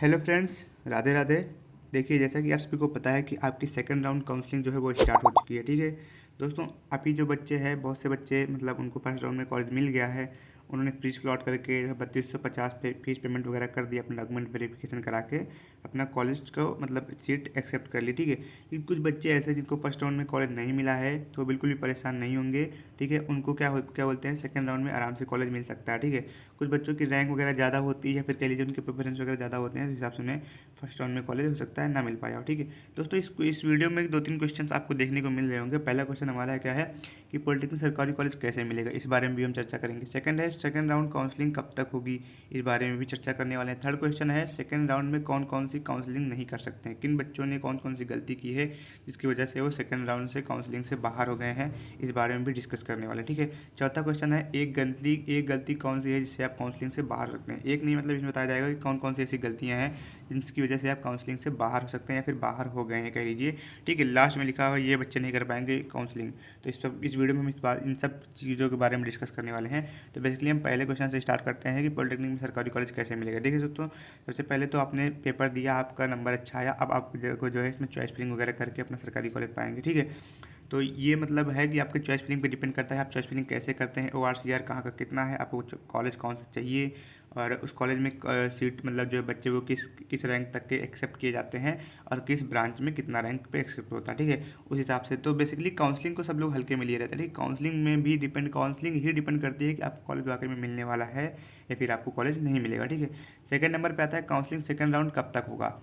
Hello friends, Radhe Radhe. देखिए, जैसा कि आप सभी को पता है कि आपकी सेकंड राउंड काउंसलिंग जो है वो स्टार्ट हो चुकी है। ठीक है दोस्तों, अभी जो बच्चे हैं, बहुत से बच्चे मतलब उनको फर्स्ट राउंड में कॉलेज मिल गया है। उन्होंने फीस फ्लॉट करके 3250 पे फीस पेमेंट वगैरह कर दिया, अपना डॉक्यूमेंट वेरिफिकेशन करा के अपना कॉलेज को मतलब सीट एक्सेप्ट कर ली। ठीक है, लेकिन कुछ बच्चे ऐसे हैं जिनको फर्स्ट राउंड में कॉलेज नहीं मिला है, तो बिल्कुल भी परेशान नहीं होंगे। ठीक है, उनको क्या बोलते हैं, सेकंड राउंड में आराम से कॉलेज मिल सकता है। ठीक है, कुछ बच्चों की रैंक वगैरह ज़्यादा होती है या फिर कह लीजिए उनके प्रेफरेंस वगैरह ज़्यादा होते हैं, इस हिसाब से उन्हें फर्स्ट राउंड में कॉलेज हो सकता है ना मिल पाया हो। ठीक है दोस्तों, इस वीडियो में 2-3 क्वेश्चन आपको देखने को मिल रहे होंगे। पहला क्वेश्चन हमारा क्या है कि पॉलिटेक्निक सरकारी कॉलेज कैसे मिलेगा, इस बारे में भी हम चर्चा करेंगे। सेकंड है सेकंड राउंड काउंसलिंग कब तक होगी, इस बारे में भी चर्चा करने वाले हैं। थर्ड क्वेश्चन है सेकंड राउंड में कौन कौन सी काउंसलिंग नहीं कर सकते हैं, किन बच्चों ने कौन कौन सी गलती की है जिसकी वजह से वो सेकंड राउंड से काउंसलिंग से बाहर हो गए हैं, इस बारे में भी डिस्कस करने वाले हैं। ठीक है, चौथा क्वेश्चन है एक गलती कौन सी है जिससे आप काउंसलिंग से बाहर हो सकते हैं। एक नहीं, मतलब इसमें बताया जाएगा कि कौन कौन सी ऐसी गलतियां हैं जिसकी वजह से आप काउंसलिंग से बाहर हो सकते हैं या फिर बाहर हो गए हैं कह लीजिए। ठीक है, लास्ट में लिखा हुआ ये बच्चे नहीं कर पाएंगे काउंसलिंग। तो इस वीडियो में हम इन सब चीज़ों के बारे में डिस्कस करने वाले हैं। तो बेसिकली हम पहले क्वेश्चन से स्टार्ट करते हैं कि पॉलिटेक्निक में सरकारी कॉलेज कैसे मिलेगा। देखिए दोस्तों, सबसे पहले तो आपने पेपर दिया, आपका नंबर अच्छा आया, अब आप जो है इसमें चॉइस फिलिंग वगैरह करके अपना सरकारी कॉलेज पाएंगे। ठीक है, तो ये मतलब है कि आपके चॉइस फिलिंग पे डिपेंड करता है आप चॉइस फिलिंग कैसे करते हैं, ORCR कहाँ का कितना है, आपको कॉलेज कौन सा चाहिए, और उस कॉलेज में सीट मतलब जो बच्चे वो किस किस रैंक तक के एक्सेप्ट किए जाते हैं और किस ब्रांच में कितना रैंक पे एक्सेप्ट होता है। ठीक है, उस हिसाब से तो बेसिकली काउंसलिंग को सब लोग हल्के में लिए रहते हैं। ठीक, काउंसलिंग ही डिपेंड करती है कि आपको कॉलेज वाकई में मिलने वाला है या फिर आपको कॉलेज नहीं मिलेगा। ठीक है, सेकंड नंबर पे आता है काउंसलिंग सेकंड राउंड कब तक होगा।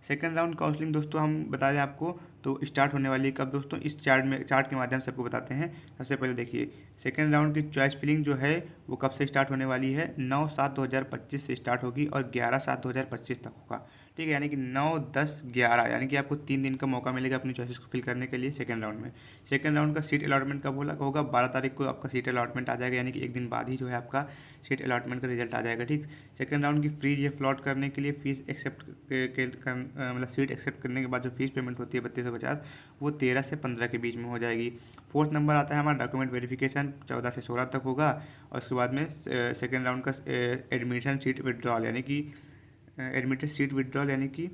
सेकंड राउंड काउंसलिंग दोस्तों हम बता दें आपको, तो स्टार्ट होने वाली है कब दोस्तों, इस चार्ट के माध्यम से आपको बताते हैं। सबसे पहले देखिए, सेकंड राउंड की चॉइस फिलिंग जो है वो कब से स्टार्ट होने वाली है, 9/7/2025 से स्टार्ट होगी और 11/7/2025 तक होगा। ठीक है, यानी कि 9, 10, 11, यानी कि आपको 3 दिन का मौका मिलेगा अपनी चॉइसेस को फिल करने के लिए सेकंड राउंड में। सेकंड राउंड का सीट अलॉटमेंट कब होगा, 12 तारीख को आपका सीट अलॉटमेंट आ जाएगा, यानी कि एक दिन बाद ही जो है आपका सीट अलॉटमेंट का रिजल्ट आ जाएगा। ठीक, सेकंड राउंड की फ्रीज या फ्लॉट करने के लिए फीस एक्सेप्ट मतलब सीट एक्सेप्ट करने के बाद जो फीस पेमेंट होती है 3250, वो 13 से 15 के बीच में हो जाएगी। फोर्थ नंबर आता है हमारा डॉक्यूमेंट वेरिफिकेशन, 14 से 16 तक होगा। और उसके बाद में सेकेंड राउंड का एडमिशन सीट विड्रॉल, यानी कि एडमिटेड सीट विड्रॉल, यानी कि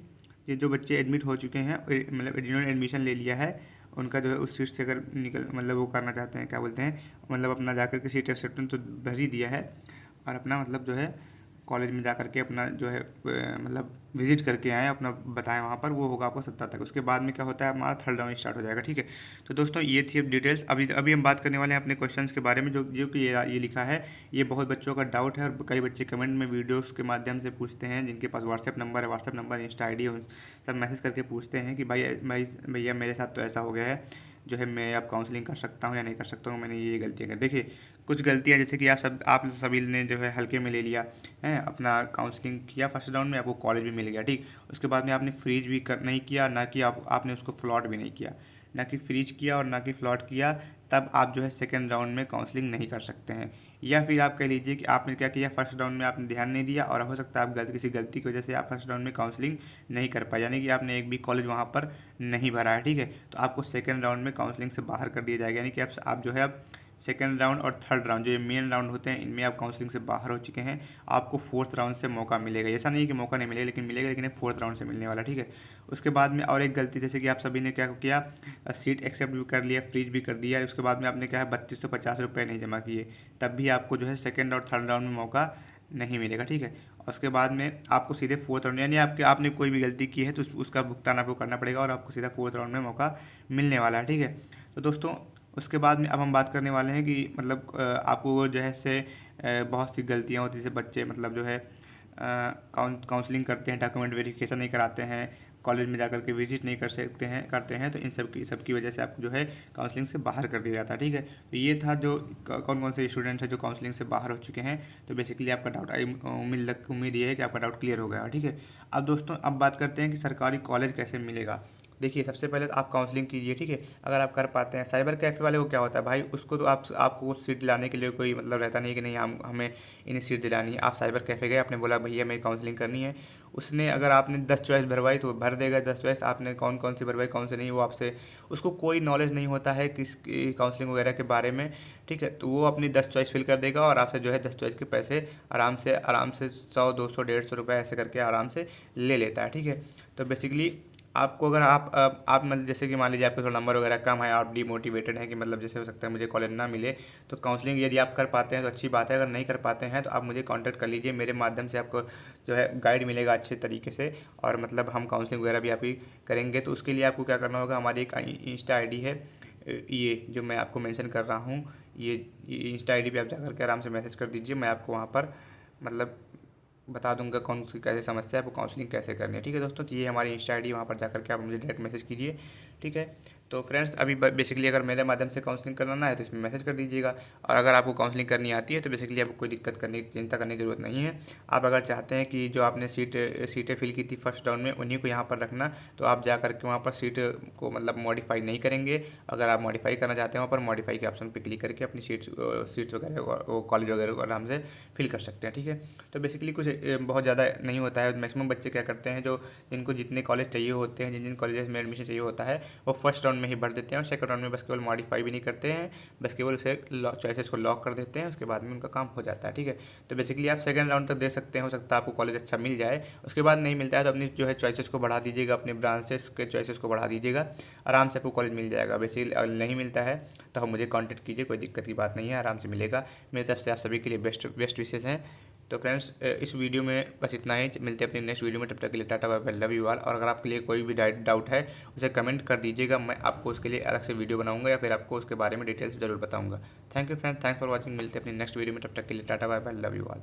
ये जो बच्चे एडमिट हो चुके हैं मतलब जिन्होंने एडमिशन ले लिया है, उनका जो है उस सीट से अगर निकल मतलब वो करना चाहते हैं, क्या बोलते हैं, मतलब अपना जाकर के सीट एक्सेप्टेंस तो भर ही दिया है और अपना मतलब जो है कॉलेज में जा करके अपना जो है मतलब विजिट करके आएँ, अपना बताएं वहाँ पर, वो होगा आपको 17 तक। उसके बाद में क्या होता है, हमारा थर्ड राउंड स्टार्ट हो जाएगा। ठीक है, तो दोस्तों ये थी अब डिटेल्स। अभी अभी हम बात करने वाले हैं अपने क्वेश्चंस के बारे में, जो जो कि ये लिखा है। ये बहुत बच्चों का डाउट है और कई बच्चे कमेंट में वीडियोस के माध्यम से पूछते हैं, जिनके पास व्हाट्सएप नंबर है, व्हाट्सएप नंबर इंस्टा ID है, सब मैसेज करके पूछते हैं कि भैया मेरे साथ तो ऐसा हो गया है जो है, मैं अब काउंसलिंग कर सकता हूँ या नहीं कर सकता हूँ, मैंने ये गलतियाँ कर। देखिए, कुछ गलतियाँ जैसे कि आप सभी ने जो है हल्के में ले लिया है, अपना काउंसलिंग किया फर्स्ट राउंड में, आपको कॉलेज भी मिल गया। ठीक, उसके बाद में आपने फ्रीज भी कर नहीं किया, ना कि आपने उसको फ्लॉट भी नहीं किया, ना कि फ्रीज किया और ना कि फ्लॉट किया, तब आप जो है सेकेंड राउंड में काउंसलिंग नहीं कर सकते हैं। या फिर आप कह लीजिए कि आपने क्या किया, फर्स्ट राउंड में आपने ध्यान नहीं दिया और हो सकता है आप किसी गलती की वजह से आप फर्स्ट राउंड में काउंसलिंग नहीं कर पाए, यानी कि आपने एक भी कॉलेज वहाँ पर नहीं भरा है। ठीक है, तो आपको सेकेंड राउंड में काउंसलिंग से बाहर कर दिया जाएगा, यानी कि आप जो है अब सेकेंड राउंड और थर्ड राउंड जो ये मेन राउंड होते हैं, इनमें आप काउंसलिंग से बाहर हो चुके हैं। आपको फोर्थ राउंड से मौका मिलेगा, ऐसा नहीं है कि मौका नहीं मिलेगा, लेकिन मिलेगा, लेकिन फोर्थ राउंड से मिलने वाला। ठीक है, उसके बाद में और एक गलती, जैसे कि आप सभी ने क्या किया, सीट एक्सेप्ट भी कर लिया, फ्रीज भी कर दिया, उसके बाद में आपने क्या है 3250 रुपये नहीं जमा किए, तब भी आपको जो है सेकेंड और थर्ड राउंड में मौका नहीं मिलेगा। ठीक है, और उसके बाद में आपको सीधे फोर्थ राउंड, यानी आपने कोई भी गलती की है तो उसका भुगतान आपको करना पड़ेगा और आपको सीधा फोर्थ राउंड में मौका मिलने वाला है। ठीक है, तो दोस्तों उसके बाद में अब हम बात करने वाले हैं कि मतलब आपको जो है से बहुत सी गलतियाँ होती हैं, जैसे बच्चे मतलब जो है काउंसलिंग करते हैं, डॉक्यूमेंट वेरिफिकेशन नहीं कराते हैं, कॉलेज में जाकर के विजिट नहीं करते हैं, तो इन सब की वजह से आपको जो है काउंसलिंग से बाहर कर दिया जाता है। ठीक है, तो ये था जो कौन कौन से स्टूडेंट्स हैं जो काउंसलिंग से बाहर हो चुके हैं। तो बेसिकली आपका डाउट उम्मीद ये है कि आपका डाउट क्लियर हो गया। ठीक है, अब दोस्तों अब बात करते हैं कि सरकारी कॉलेज कैसे मिलेगा। देखिए, सबसे पहले तो आप काउंसलिंग कीजिए। ठीक है, अगर आप कर पाते हैं, साइबर कैफ़े वाले को क्या होता है भाई, उसको तो आपको सीट दिलाने के लिए कोई मतलब रहता नहीं है कि नहीं हमें इन्हें सीट दिलानी है। आप साइबर कैफ़े गए, आपने बोला भैया मेरी काउंसलिंग करनी है, उसने अगर आपने 10 चॉइस भरवाई तो वो भर देगा 10 चॉइस, आपने कौन कौन सी भरवाई कौन से नहीं, वो आपसे, उसको कोई नॉलेज नहीं होता है किस काउंसलिंग वगैरह के बारे में, ठीक है। तो वो अपनी 10 चॉइस फिल कर देगा और आपसे जो है 10 चॉइस के पैसे आराम से 100 200 150 रुपये ऐसे करके आराम से ले लेता है, ठीक है। तो बेसिकली आपको अगर आप मतलब जैसे कि मान लीजिए आपके थोड़ा नंबर वगैरह कम है, आप डीमोटिवेटेड हैं कि मतलब जैसे हो सकता है मुझे कॉलेज ना मिले, तो काउंसलिंग यदि आप कर पाते हैं तो अच्छी बात है, अगर नहीं कर पाते हैं तो आप मुझे कांटेक्ट कर लीजिए, मेरे माध्यम से आपको जो है गाइड मिलेगा अच्छे तरीके से, और मतलब हम काउंसलिंग वगैरह भी आपकी करेंगे। तो उसके लिए आपको क्या करना होगा, हमारी एक इंस्टा आई डी है, ये जो मैं आपको मेंशन कर रहा हूँ, ये इंस्टा आई डी पे आप जाकर के आराम से मैसेज कर दीजिए, मैं आपको वहाँ पर मतलब बता दूंगा कौन सी कैसे समस्या है, आपको काउंसलिंग कैसे करनी है, ठीक है दोस्तों। तो ये हमारी इंस्टा आईडी, वहाँ पर जाकर के आप मुझे डायरेक्ट मैसेज कीजिए, ठीक है। तो फ्रेंड्स अभी बेसिकली अगर मेरे माध्यम से काउंसलिंग करना है तो इसमें मैसेज कर दीजिएगा, और अगर आपको काउंसलिंग करनी आती है तो बेसिकली आपको कोई दिक्कत करने चिंता करने की ज़रूरत नहीं है। आप अगर चाहते हैं कि जो आपने सीटें फिल की थी फर्स्ट राउंड में उन्हीं को यहाँ पर रखना, तो आप जा करके वहाँ पर सीट को मतलब मॉडिफाई नहीं करेंगे। अगर आप मॉडिफाई करना चाहते हैं वहाँ पर मॉडिफाई के ऑप्शन पर क्लिक करके अपनी सीट्स वगैरह वो कॉलेज वगैरह को आराम से फिल कर सकते हैं, ठीक है। तो बेसिकली कुछ बहुत ज़्यादा नहीं होता है। मैक्सिमम बच्चे क्या करते हैं, जो जिनको जितने कॉलेज चाहिए होते हैं, जिन जिन कॉलेज में एडमिशन चाहिए होता है, वो फर्स्ट राउंड में ही भर देते हैं और सेकंड राउंड में बस केवल मॉडिफाई भी नहीं करते हैं, बस केवल उसे चॉइसेस को लॉक कर देते हैं, उसके बाद में उनका काम हो जाता है, ठीक है। तो बेसिकली आप सेकंड राउंड तक दे सकते हैं, हो सकता है आपको कॉलेज अच्छा मिल जाए, उसके बाद नहीं मिलता है तो अपनी जो है चॉइसेस को बढ़ा दीजिएगा, अपने ब्रांचेस के चॉइसेस को बढ़ा दीजिएगा, आराम से आपको कॉलेज मिल जाएगा। बेसिकली अगर नहीं मिलता है तो हम मुझे कॉन्टैक्ट कीजिए, कोई दिक्कत की बात नहीं है, आराम से मिलेगा। मेरी तरफ से आप सभी के लिए बेस्ट विशेज़ हैं। तो फ्रेंड्स इस वीडियो में बस इतना ही, मिलते हैं अपनी नेक्स्ट वीडियो में, तब तक के लिए tata bye bye, love you all. और अगर आपके लिए कोई भी डाउट है उसे कमेंट कर दीजिएगा, मैं आपको उसके लिए अलग से वीडियो बनाऊंगा या फिर आपको उसके बारे में डिटेल्स जरूर बताऊंगा। Thank you friends, thanks for watching, मिलते हैं अपनी नेक्स्ट वीडियो में, तब तक के लिए tata bye bye, love you all.